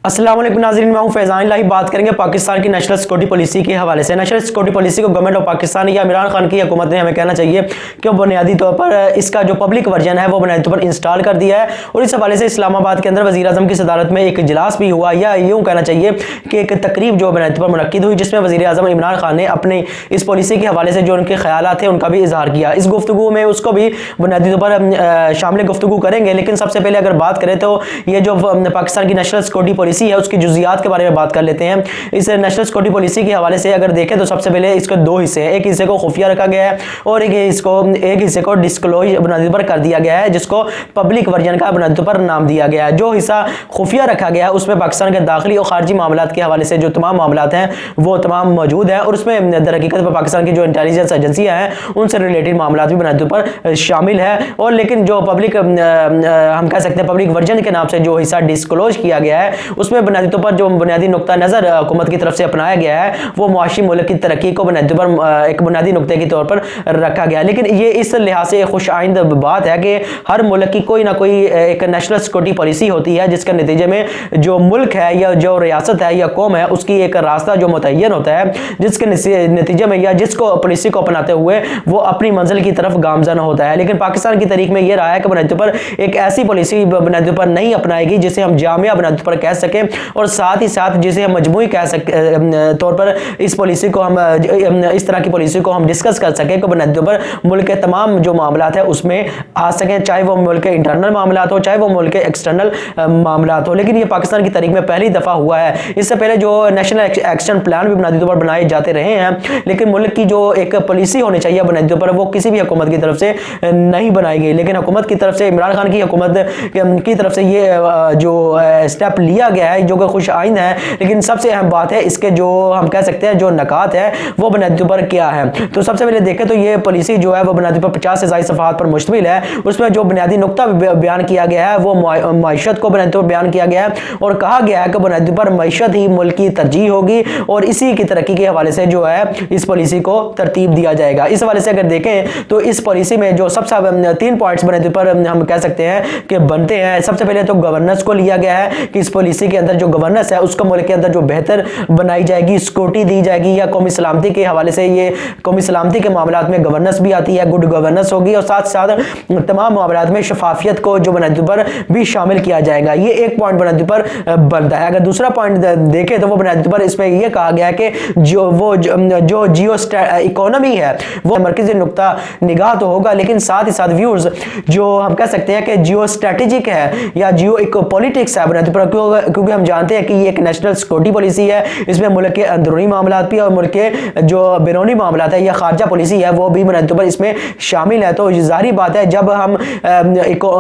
अस्सलाम वालेकुम नाज़रीन, मैं हूं फैज़ान लाही। बात करेंगे पाकिस्तान की नेशनल सिक्योरिटी पॉलिसी के हवाले से। नेशनल सिक्योरिटी पॉलिसी को गवर्नमेंट ऑफ पाकिस्तान या इमरान खान की हुकूमत ने हमें कहना चाहिए कि बुनियादी तौर पर इसका जो पब्लिक वर्जन है वो बुनियादी तौर पर इंस्टॉल कर दिया है। और इस हवाले से इस्लामाबाद के अंदर वज़ीर आज़म की सदारत में एक इजलास भी हुआ, या यूँ कहना चाहिए कि एक तकरीब जो बुनियादी तौर पर मुनक्किद हुई, जिसमें वज़ीर आज़म इमरान खान ने अपने इस पॉलिसी के हवाले से जो उनके ख्यालात थे उनका भी इजहार किया। इस गुफ्तगू में उसको भी बुनियादी तौर पर शामिल गुफ्तगू करेंगे। लेकिन सबसे पहले अगर बात करें तो ये जो पाकिस्तान की नेशनल सिक्योरिटी पॉलिसी है उसकी जुज़ियात के बारे में बात कर लेते हैं। इस नेशनल सिक्योरिटी पॉलिसी के हवाले से अगर देखें तो सबसे पहले इसके दो हिस्से हैं। एक हिस्से को खुफिया रखा गया है और एक हिस्से को डिस्क्लोज बुनियादी पर कर दिया गया है, जिसको पब्लिक वर्जन का बुनियादी पर नाम दिया गया है। जो हिस्सा खुफिया रखा गया है उसमें पाकिस्तान के दाखिली और खारजी मामलात के हवाले से जो तमाम मामलात हैं वो तमाम मौजूद है, और उसमें दर हकीकत पर पाकिस्तान की जो इंटेलिजेंस एजेंसियाँ हैं उनसे रिलेटेड मामलात भी बुनियादी पर शामिल है। और लेकिन जो पब्लिक हम कह सकते हैं पब्लिक वर्जन के नाम से जो हिस्सा डिस्क्लोज किया गया है उसमें बुनियादी तौर पर जो बुनियादी नुक्ता नज़र हुकूमत की तरफ से अपनाया गया है वो मुआशी मुल्क की तरक्की को बुनियादी पर एक बुनियादी नुक्ते के तौर पर रखा गया है। लेकिन ये इस लिहाज से खुश आइंद बात है कि हर मुल्क की कोई ना कोई एक नेशनल सिक्योरिटी पॉलिसी होती है, जिसके नतीजे में जो मुल्क है या जो रियासत है या कौम है उसकी एक रास्ता जो मुतय्यन होता है, जिसके नतीजे में या जिसको पॉलिसी को अपनाते हुए वो अपनी मंजिल की तरफ गामजन होता है। लेकिन पाकिस्तान की तारीख में ये रहा है कि बुनियादी पर एक ऐसी पॉलिसी बुनियादी पर नहीं अपनाएगी जिसे हम जामिया बुनियादी पर कह सकें, और साथ ही साथ जिसे हम मजमूई कह सके तौर पर इस पॉलिसी को हम इस तरह की पॉलिसी को हम डिस्कस कर सकें कि बुनियादी तौर पर मुल्क के तमाम जो मामलात है उसमें आ सकें, चाहे वो मुल्क के इंटरनल मामलात हो चाहे वो मुल्क के एक्सटर्नल मामलात हो। लेकिन ये पाकिस्तान की तारीख में पहली दफ़ा हुआ है। इससे पहले जो नेशनल एक्शन प्लान भी बुनियादी तौर पर बनाए जाते रहे हैं, लेकिन मुल्क की जो एक पॉलिसी होनी चाहिए बुनियादी तौर पर वो किसी भी हुकूमत की तरफ से नहीं बनाई गई। लेकिन हुकूमत की तरफ से, इमरान खान की हुकूमत की तरफ से ये जो स्टेप लिया गया है जो कि खुश आइंद है। लेकिन सबसे अहम बात है इसके जो हम कह सकते हैं जो नकात है वो बुनियादी पर क्या है। तो सबसे पहले देखें तो ये पॉलिसी जो है वो बुनियादी पर 50 से ज़ायद सफ़हात पर मुश्तमिल है। उसमें जो बुनियादी नुक्ता बयान किया गया है वो मईशत को बुनियादी पर बयान किया गया है, और कहा गया है कि बुनियादी पर मईशत ही मुल्क की तरजीह होगी और इसी की तरक्की के हवाले से जो है इस पॉलिसी को तरतीब दिया जाएगा। इस हवाले से अगर देखें तो इस पॉलिसी में जो सबसे 3 पॉइंट्स बुनियादी पर हम कह सकते हैं कि बनते हैं। सबसे पहले तो गवर्नेंस को लिया गया है कि इस पॉलिसी के अंदर जो गवर्नेंस है उसको मुल्क के अंदर जो बेहतर बनाई जाएगी, सिक्योरिटी दी जाएगी, या कौमी सलामती के हवाले से ये कौमी सलामती के मामलात में गवर्नेंस भी आती है, गुड गवर्नेंस होगी, और साथ साथ तमाम मामलात में शफाफियत को जो बुनियादी पर भी शामिल किया जाएगा। ये एक पॉइंट बुनियादी पर बनता है। अगर दूसरा पॉइंट देखें तो वो बुनियादी पर इसमें यह कहा गया है कि जो जियो इकोनॉमी है वो मरकजी नुक्ता निगाह तो होगा, लेकिन साथ ही साथ व्यूअर्स जो हम कह सकते हैं कि जियो स्ट्रेटेजिक है या जियो पॉलिटिक्स है बुनियादी पर, क्योंकि हम जानते हैं कि ये एक नेशनल सिक्योरिटी पॉलिसी है। इसमें मुल्क के अंदरूनी मामलात भी और मुल्क के जो बैरूनी मामलात है या खारजा पॉलिसी है वो भी बुनियादी पर इसमें शामिल है। तो जाहिर बात है जब हम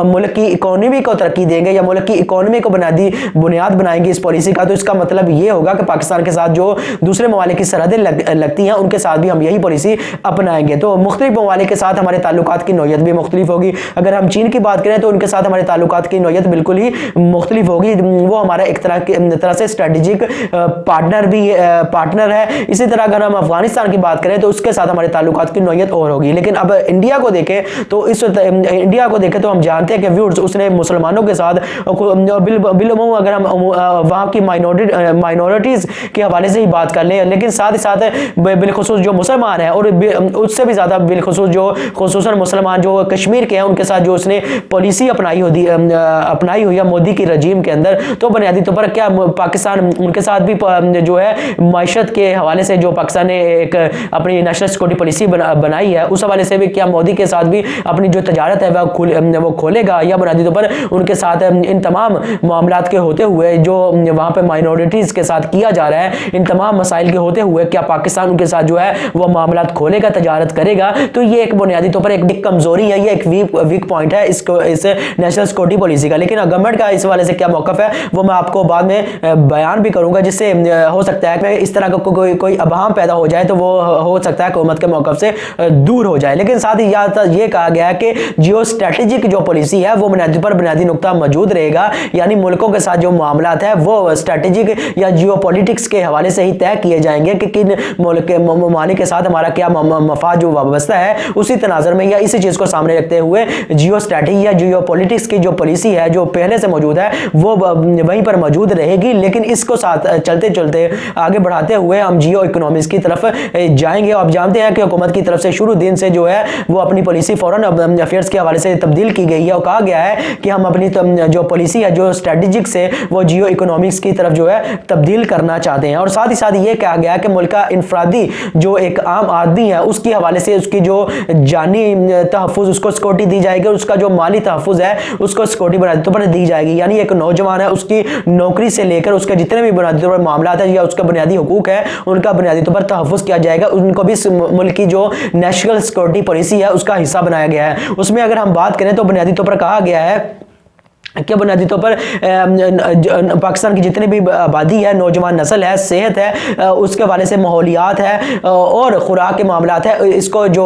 मुल्क की इकोनॉमी को तरक्की देंगे या मुल्क की इकोनॉमी को बुनियाद बनाएंगे इस पॉलिसी का, तो इसका मतलब ये होगा कि पाकिस्तान के साथ जो दूसरे ममालिक की सरहदें लगती हैं उनके साथ भी हम यही पॉलिसी अपनाएंगे। तो मुख्तलिफ ममालिक के साथ हमारे ताल्लुकात की नौयत भी मुख्तलिफ होगी। अगर हम चीन की बात करें तो उनके साथ हमारे ताल्लुकात की नौयत बिल्कुल ही मुख्तलिफ होगी। वो हमारा एक तरह से स्ट्रेटेजिक पार्टनर है। इसी तरह अगर हम अफगानिस्तान की बात करें तो उसके साथ हमारे ताल्लुकात की नौयत और होगी। लेकिन अब इंडिया को देखें तो हम जानते हैं कि व्यूअर्स उसने मुसलमानों के साथ बिलुमूम अगर हम वहाँ की माइनॉरिटीज़ के हवाले से ही बात कर लें, लेकिन साथ ही साथ बिलखुसूस जो मुसलमान हैं और उससे भी ज़्यादा बिलखुसूस जो खुसूसन मुसलमान जो कश्मीर के हैं उनके साथ जो उसने पॉलिसी अपनाई हुई है मोदी की रजीम के अंदर, तो बुनियादी तौर पर क्या पाकिस्तान उनके साथ भी जो है माशत के हवाले से जो पाकिस्तान ने एक अपनी नेशनल सिक्योरिटी पॉलिसी बनाई है उस हवाले से भी क्या मोदी के साथ भी अपनी जो तजारत है वो खोलेगा, या बुनियादी तौर पर उनके साथ इन तमाम मामलात के होते हुए जो वहाँ पे माइनॉरिटीज़ के साथ किया जा रहा है इन तमाम मसाइल के होते हुए क्या पाकिस्तान उनके साथ जो है वो मामलात खोलेगा, तजारत करेगा। तो ये एक बुनियादी तौर पर एक कमज़ोरी है, ये एक वीक पॉइंट है इस नेशनल सिक्योरिटी पॉलिसी का। लेकिन गवर्नमेंट का इस वाले से क्या मौक़िफ़ है वो मैं आपको बाद में बयान भी करूंगा, जिससे हो सकता है कि इस तरह का कोई अभाम पैदा हो जाए तो वो हो सकता है हुकूमत के मौक़िफ़ से दूर हो जाए। लेकिन साथ ही ये कहा गया है कि जियो स्ट्रेटेजिक जो पॉलिसी है वो बुनियादी नुक्ता मौजूद रहेगा, यानी मुल्कों के साथ जो मामलात है वो स्ट्रेटेजिक या जियो पॉलिटिक्स के हवाले से ही तय किए जाएंगे कि किन ममालिक के साथ हमारा क्या मफाद जो वाबस्ता है। उसी तनाज़र में या इसी चीज़ को सामने रखते हुए जियो स्ट्रेटेजी या जियो पॉलिटिक्स की जो पॉलिसी है जो पहले से मौजूद है वो वहीं पर पर मौजूद रहेगी, लेकिन इसको साथ चलते चलते आगे बढ़ाते हुए हम जियो इकोनॉमिक्स की तरफ जाएंगे। आप जानते हैं कि हुकूमत की तरफ से शुरू दिन से जो है वो अपनी पॉलिसी फॉरेन अफेयर्स के हवाले से तब्दील की गई है और कहा गया है कि हम अपनी जो पॉलिसी है जो स्ट्रेटेजिक से वो जियो इकोनॉमिक्स की तरफ जो है तब्दील करना चाहते हैं। और साथ ही साथ ये कहा गया कि मुल्क का इनफरादी जो एक आम आदमी है उसके हवाले से उसकी जो जानी तहफ़्फ़ुज़ उसको सिक्योरिटी दी जाएगी, उसका जो माली तहफ़्फ़ुज़ है उसको सिक्योरिटी बुनियादी तौर पर दी जाएगी। यानी एक नौजवान है उसकी नौकरी से लेकर उसके जितने भी बुनियादी तौर पर मामला है या उसका बुनियादी हुकूक है उनका बुनियादी तौर पर तहफ़्फ़ुज़ किया जाएगा, उनको भी मुल्क की जो नेशनल सिक्योरिटी पॉलिसी है उसका हिस्सा बनाया गया है। उसमें अगर हम बात करें तो बुनियादी तौर पर कहा गया है कि बुनियादी तौर पर पाकिस्तान की जितनी भी आबादी है, नौजवान नस्ल है, सेहत है, उसके हवाले से माहौलियात है और खुराक के मामला है, इसको जो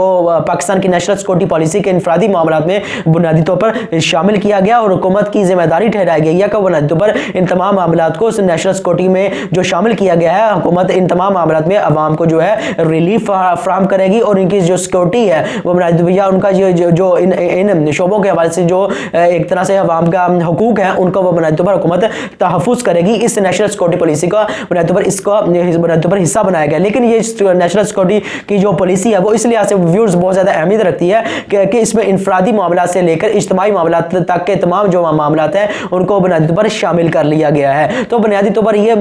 पाकिस्तान की नेशनल सिक्योरिटी पॉलिसी के इनफरादी मामला में बुनियादी तौर पर शामिल किया गया और हुकूमत की जिम्मेदारी ठहराई गई है कि बुनियादी तौर पर इन तमाम मामला को नेशनल सिक्योरिटी में जो शामिल किया गया है, हुकूमत इन तमाम मामला में अवाम को जो है रिलीफ फ्राहम करेगी और इनकी जो सिक्योरिटी है वो बुनियादी तौर पर उनका जो इन शोबों के हवाले से जो एक तरह से अवाम का हुकूक है उनको वो बुनियादी तौर पर हुकूमत तहफ़्फ़ुज़ करेगी। इस नेशनल सिक्योरिटी पॉलिसी का बुनियादी तौर पर इसको बुनियादी तौर पर हिस्सा बनाया गया। लेकिन ये नेशनल सिक्योरिटी की जो पॉलिसी है वो इस लिहाज से व्यूअर्स बहुत ज़्यादा अहमियत रखती है कि इसमें इनफरादी मामला से लेकर इज्तिमाई मामला तक के तमाम जो मामला हैं उनको बुनियादी तौर पर शामिल कर लिया गया है। तो बुनियादी तौर पर ये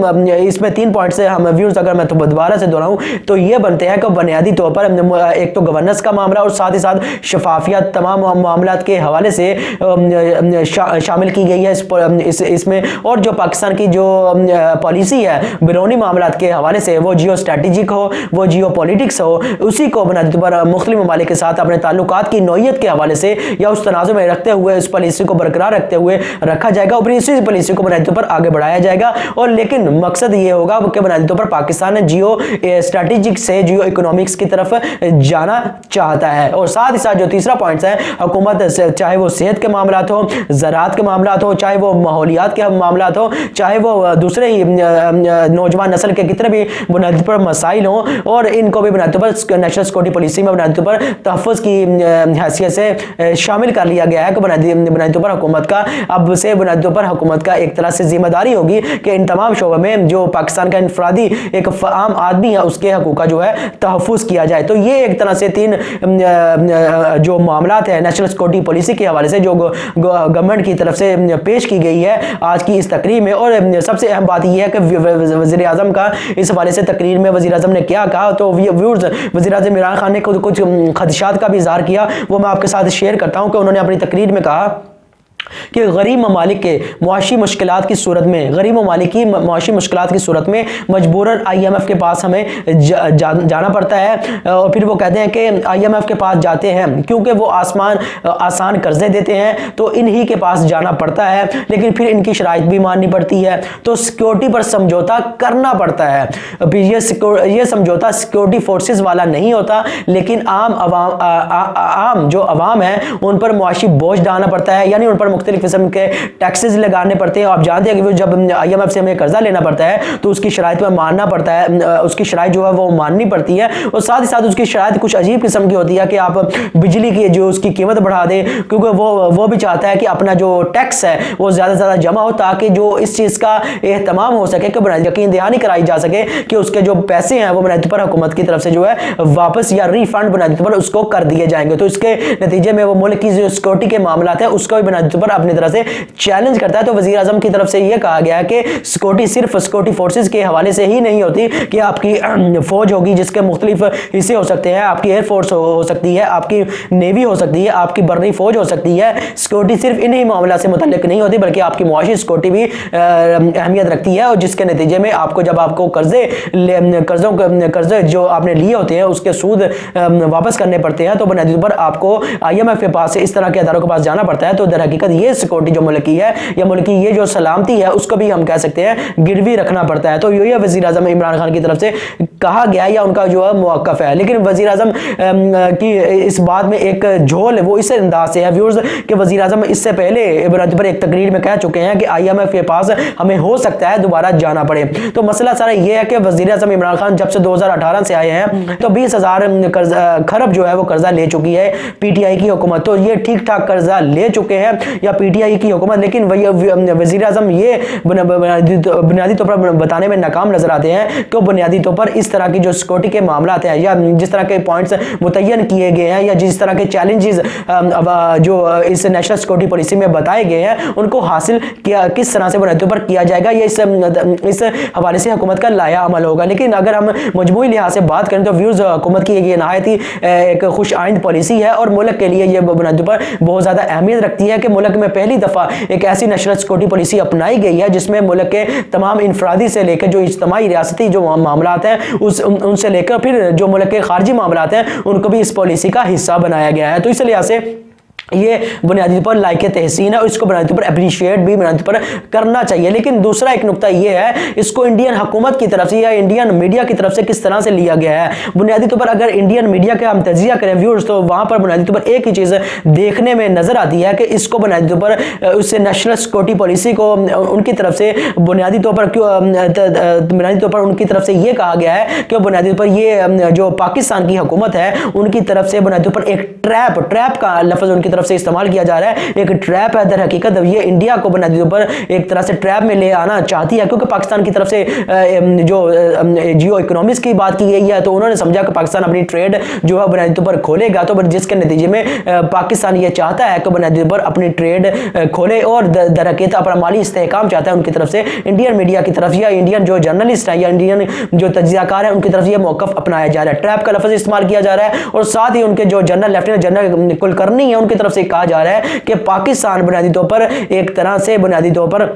इसमें 3 पॉइंट से हम व्यूअर्स अगर मैं तो दोबारा से दोहराऊँ तो ये बनते हैं कि बुनियादी तौर पर एक तो गवर्नेंस का मामला और साथ ही साथ शफाफियत तमाम मामला के हवाले से शामिल की गई है इसमें। और जो पाकिस्तान की जो पॉलिसी है बैरूनी मामलात के हवाले से वो जियो स्ट्रेटेजिक हो, वो जियो पॉलिटिक्स हो, उसी को बुनियादी तौर पर मुख्तलिफ ममालिक के साथ अपने ताल्लुकात की नौइयत के हवाले से या उस तनाज़ुर में रखते हुए इस पॉलिसी को बरकरार रखते हुए रखा जाएगा और इसी पॉलिसी को बुनियादी तौर पर आगे बढ़ाया जाएगा। और लेकिन मकसद ये होगा कि बुनियादी तौर पर पाकिस्तान जियो स्ट्रेटेजिक से जियो इकोनॉमिक्स की तरफ जाना चाहता है। और साथ ही साथ जो तीसरा पॉइंट है, हुकूमत चाहे वो सेहत के मामला हो, ज़राअत के मामला हो, चाहे वो माहौलियात के मामला हो, चाहे वो दूसरे ही नौजवान नस्ल के कितने भी बुनियादी पर मसाइल हों, और इनको भी बुनियादी पर नेशनल सिक्योरिटी पॉलिसी में बुनियादी पर तहफ़्फ़ुज़ की हैसियत से शामिल कर लिया गया है कि बुनियादी पर हुकूमत का अब से बुनियादी पर हुकूमत का एक तरह से जिम्मेदारी होगी कि इन तमाम शोबों में जो पाकिस्तान का इनफरादी एक आम आदमी है उसके हकूक़ का जो है तहफ़्फ़ुज़ किया जाए। तो ये एक तरह से 3 जो मामला है नेशनल सिक्योरिटी पॉलिसी के हवाले से जो गवर्नमेंट की तरफ से पेश की गई है आज की इस तकरीर में। और सबसे अहम बात यह है कि वज़ीर आज़म का इस हवाले से तकरीर में वज़ीर आज़म ने क्या कहा, तो व्यूअर्स वज़ीर आज़म इमरान खान ने कुछ खदशात का भी इज़हार किया, वो मैं आपके साथ शेयर करता हूँ कि उन्होंने अपनी तकरीर में कहा कि गरीब ममालिक के मुआशी मुश्किलात की सूरत में गरीब ममालिक की मुआशी मुश्किलात की सूरत में मजबूरन IMF के पास हमें जाना पड़ता है। और फिर वो कहते हैं कि IMF के पास जाते हैं क्योंकि वो आसान कर्जे देते हैं, तो इन्हीं के पास जाना पड़ता है, लेकिन फिर इनकी शराइत भी माननी पड़ती है, तो सिक्योरिटी पर समझौता करना पड़ता है। ये समझौता सिक्योरिटी फोर्सेस वाला नहीं होता, लेकिन आम जो अवाम है उन पर मुआशी बोझ डालना पड़ता है, यानी उन पर मुख्तलिफ किस्म के टैक्सेस लगाने पड़ते हैं। आप जानते हैं कि जब IMF से हमें कर्जा लेना पड़ता है तो उसकी शराइत में मानना पड़ता है, उसकी शराइत जो है वो माननी पड़ती है। और साथ ही साथ उसकी शराइत कुछ अजीब किस्म की होती है कि आप बिजली की जो उसकी कीमत बढ़ा दें, क्योंकि वो भी चाहता है कि अपना जो टैक्स है वो ज़्यादा से ज़्यादा जमा हो, ताकि जो इस चीज़ का एहतमाम हो सके कि यकीन दहानी कराई जा सके कि उसके जो पैसे हैं वो बुनियादी पर हुकूमत की तरफ से जो है वापस या रिफंड बुनियादी पर उसको कर दिए जाएंगे। तो इसके नतीजे में वो मुल्क की जो सिक्योरिटी के मामला है उसका भी बुनियादी पर अपनी तरह से चैलेंज करता है। तो वज़ीर आज़म की तरफ से यह कहा गया है कि सिक्योरिटी सिर्फ सिक्योरिटी फोर्सेस के हवाले से ही नहीं होती कि आपकी फौज होगी जिसके मुख्तलिफ हिस्से हो सकते हैं, आपकी एयरफोर्स हो सकती है, आपकी नेवी हो सकती है, आपकी बर्री फौज हो सकती है। सिक्योरिटी सिर्फ इन्हीं मामला से मुतल्लिक नहीं होती बल्कि आपकी मुआशी सिक्योरिटी भी अहमियत रखती है, और जिसके नतीजे में जब आपको कर्जे जो आपने लिए होते हैं उसके सूद वापस करने पड़ते हैं, तो बुनियादी पर आपको IMF के पास इस तरह के अदारों के पास जाना पड़ता है। तो दर हकीकत ये सिक्योरिटी जो मुल्क की है या मुल्क की ये जो सलामती है उसको भी हम कह सकते हैं गिरवी रखना पड़ता है। तो ये वज़ीर आज़म इमरान खान की तरफ से कहा गया या उनका जो है मौक़िफ़ है। लेकिन वज़ीर आज़म की इस बात में एक झोल वो इस अंदाज से है व्यूअर्स कि वज़ीर आज़म इससे पहले पर एक तकरीर में कह चुके हैं कि IMF के पास हमें हो सकता है दोबारा जाना पड़े। तो मसला सारा ये है कि वज़ीर आज़म इमरान खान जब से 2018 से आए हैं तो 20,000 खरब जो है वो कर्जा ले चुकी है PTI की हुकूमत। तो ये ठीक ठाक कर्जा ले चुके हैं, या PTI की हुकूमत, लेकिन वज़ीर आज़म ये बुनियादी तौर पर बताने में नाकाम नजर आते हैं कि बुनियादी तौर पर इस तरह की जो सिक्योरिटी के मामलात हैं या जिस तरह के पॉइंट्स मुतय्यन किए गए हैं या जिस तरह के चैलेंजेस जो इस नेशनल सिक्योरिटी पॉलिसी में बताए गए हैं उनको हासिल किया किस तरह से बुनियादी तौर पर किया जाएगा, ये इस हवाले से हुकूमत का लाया अमल होगा। लेकिन अगर हम मजमूई लिहाज से बात करें तो व्यूज़ हुकूमत की ये नहायत ही एक खुश आइंद पॉलिसी है और मुल्क के लिए ये बुनियादी तौर पर बहुत ज़्यादा अहमियत रखती है कि मुल्क में पहली दफ़ा एक ऐसी नेशनल सिक्योरिटी पॉलिसी अपनाई गई है जिसमें मुल्क के तमाम इनफरादी से लेकर जो इज्तिमाई रियासती जो मामलात हैं उनसे लेकर फिर जो मुल्क के खारजी मामलात हैं उनको भी इस पॉलिसी का हिस्सा बनाया गया है। तो इस लिहाज से ये बुनियादी तौर पर लायक तहसीन है और इसको बुनियादी तौर पर अप्रिशिएट भी बुनियादी तौर पर करना चाहिए। लेकिन दूसरा एक नुकता ये है, इसको इंडियन हुकूमत की तरफ से या इंडियन मीडिया की तरफ से किस तरह से लिया गया है। बुनियादी तौर पर अगर इंडियन मीडिया का हम तजिया करें व्यूअर्स, तो वहाँ पर बुनियादी तौर पर एक ही चीज़ देखने में नज़र आती है कि इसको बुनियादी तौर पर उससे नेशनल सिक्योरिटी पॉलिसी को उनकी तरफ से बुनियादी तौर पर उनकी तरफ से ये कहा गया है कि बुनियादी तौर पर ये जो पाकिस्तान की हुकूमत है उनकी तरफ से बुनियादी तौर पर एक ट्रैप का लफ्ज़ उनकी तरफ से इस्तेमाल किया जा रहा है। एक ट्रैप है दर हकीकत, ये इंडिया को बुनियादी तौर पर एक तरह से ट्रैप में ले आना चाहती है, क्योंकि पाकिस्तान की तरफ से जो जियो इकोनॉमिक्स की बात की गई है तो उन्होंने समझा कि पाकिस्तान अपनी ट्रेड जो है बुनियादी तौर पर खोलेगा, तो जिसके नतीजे में पाकिस्तान ये चाहता है कि बुनियादी तौर पर अपनी ट्रेड खोले और दर हकीकत अपना माली इस्तेहकाम चाहता है उनकी तरफ से इंडियन मीडिया की तरफ या इंडियन जो जर्नलिस्ट है या इंडियन जो तज्जियाकार है उनकी तरफ ये मौक़िफ़ अपनाया जा रहा है। ट्रैप का लफ्ज़ इस्तेमाल किया जा रहा है और साथ ही उनके जो लेफ्टिनेंट जनरल कुलकर्णी है उनकी तरफ से कहा जा रहा है कि पाकिस्तान बुनियादी तौर पर एक तरह से बुनियादी तौर पर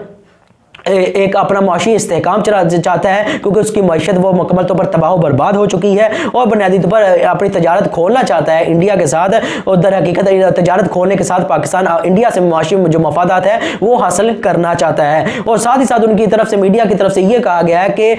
एक अपना माशी इस्तेहकाम चाहता है, क्योंकि उसकी मईशत वो मुकम्मल तौर पर तबाह बर्बाद हो चुकी है और बुनियादी तौर पर अपनी तजारत खोलना चाहता है इंडिया के साथ। और दर हकीकत तजारत खोलने के साथ पाकिस्तान इंडिया से माशी जो मफादात है वो हासिल करना चाहता है। और साथ ही साथ उनकी तरफ से मीडिया की तरफ से ये कहा गया है कि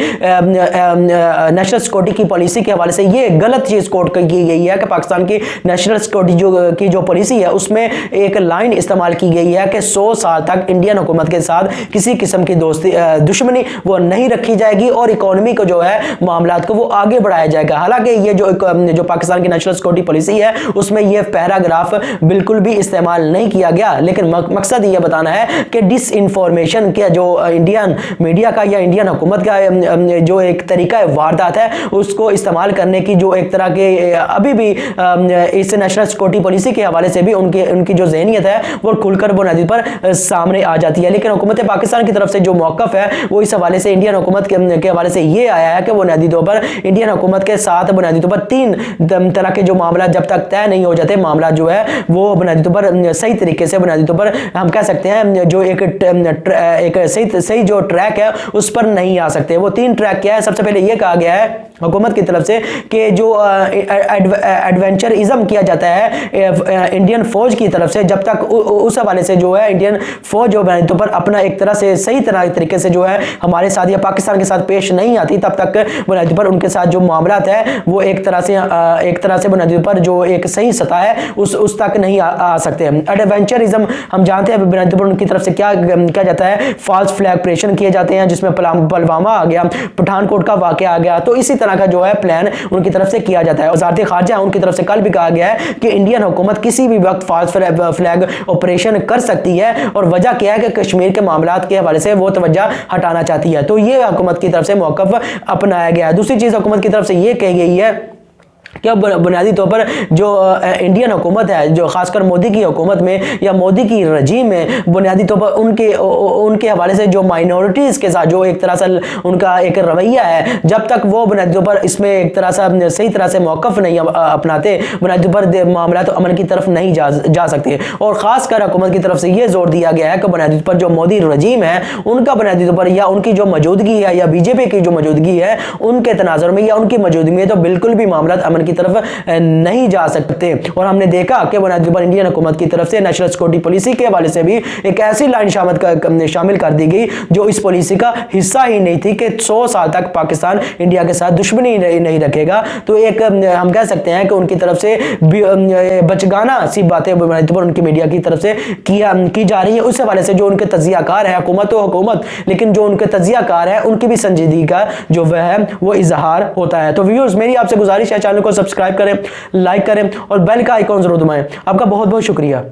नेशनल सिक्योरिटी की पॉलिसी के हवाले से ये गलत चीज़ कोट की गई है कि पाकिस्तान की नेशनल सिक्योरिटी जो पॉलिसी है उसमें एक लाइन इस्तेमाल की गई है कि 100 साल तक इंडियन हुकूमत के साथ किसी किस्म की दुश्मनी वो नहीं रखी जाएगी और इकोनॉमी को जो है मामलात को वो आगे बढ़ाया जाएगा। हालांकि ये जो पाकिस्तान की नेशनल सिक्योरिटी पॉलिसी है उसमें ये पैराग्राफ बिल्कुल भी इस्तेमाल नहीं किया गया, लेकिन मकसद ये बताना है कि डिसइंफॉर्मेशन के जो इंडियन मीडिया का या इंडियन हुकूमत का जो एक तरीका वारदात है उसको इस्तेमाल करने की जो एक तरह के अभी भी इस नेशनल सिक्योरिटी पॉलिसी के हवाले से भी उनकी जो ज़हनियत है वो खुलकर बुनियादी पर सामने आ जाती है। लेकिन हुकूमत पाकिस्तान की तरफ से जो मौक़िफ़ है वो इस हवाले से इंडियन हुकूमत के हवाले से ये आया है कि बुनियादी तौर पर इंडियन हुकूमत के साथ बुनियादी तौर पर 3 तरह के जो मामला जब तक तय नहीं हो जाते मामला जो है वो बुनियादी तौर पर सही तरीके से बुनियादी तौर पर हम कह सकते हैं जो एक सही जो ट्रैक है उस पर नहीं आ सकते। वो 3 ट्रैक क्या है? सबसे पहले ये कहा गया है हुकूमत की तरफ से कि जो एडवेंचरिज्म किया जाता है इंडियन फौज की तरफ से, जब तक उस हवाले से जो है इंडियन फौज जो बुनियादी तौर पर अपना एक तरह से सही तरीके से जो है हमारे साथ या पाकिस्तान के साथ पेश नहीं आती तब तक बुनियादी पर उनके साथ जो मामलात है वो एक तरह से बुनियादी पर जो एक सही सतह है उस तक नहीं आ सकते। एडवेंचरिज्म हम जानते हैं बुनियादी पर उनकी तरफ से क्या जाता है, फॉल्स फ्लैग ऑपरेशन किए जाते हैं जिसमें पुलवामा आ गया, पठानकोट का वाकया आ गया, तो इसी तरह का जो है प्लान उनकी तरफ से किया जाता है। वज़ारत ख़ारजा उनकी तरफ से कल भी कहा गया है कि इंडियन हुकूमत किसी भी वक्त फॉल्स फ्लैग ऑपरेशन कर सकती है और वजह क्या है कि कश्मीर के मामलात के हवाले से वो तवज्जो हटाना चाहती है। तो ये हुकूमत की तरफ से मौक़िफ़ अपनाया गया है। दूसरी चीज़ हुकूमत की तरफ से ये कही गई है क्या बुनियादी तौर पर जो इंडियन हुकूमत है, जो खासकर मोदी की हुकूमत में या मोदी की रजीम में बुनियादी तौर पर उनके हवाले से जो माइनॉरिटीज़ के साथ जो एक तरह से उनका एक रवैया है, जब तक वो बुनियादी तौर पर इसमें एक तरह से सही तरह से मौक़िफ़ नहीं अपनाते बुनियादी तौर पर मामला तो अमन की तरफ नहीं जा सकते। और ख़ासकर हुकूमत की तरफ से ये जोर दिया गया है कि बुनियादी तौर पर जो मोदी रजीम है उनका बुनियादी तौर पर या उनकी जो मौजूदगी है या बीजेपी की जो मौजूदगी है उनके तनाज़ुर में या उनकी मौजूदगी में तो बिल्कुल भी मामला अमन की तरफ नहीं जा सकते। और हमने देखा कि बुनियादी पर इंडियन हुकूमत की तरफ से नेशनल सिक्योरिटी पॉलिसी के हवाले से भी एक ऐसी लाइन शामिल कर दी गई जो इस पॉलिसी का हिस्सा ही नहीं थी कि 100 साल तक पाकिस्तान इंडिया के साथ दुश्मनी नहीं रखेगा। तो एक हम कह सकते हैं कि उनकी तरफ से बचगाना सी बातें बुनियादी पर उनकी मीडिया की तरफ से की जा रही है। उस हवाले से जो उनके तज्जियाकार है हुकूमत, लेकिन जो उनके तज्जियाकार है उनकी भी संजीदगी का जो वह है वो इजहार होता है। तो व्यूअर्स मेरी आपसे गुजारिश है चैनल को सब्सक्राइब करें, लाइक करें और बेल का आइकॉन जरूर दबाएं। आपका बहुत बहुत शुक्रिया।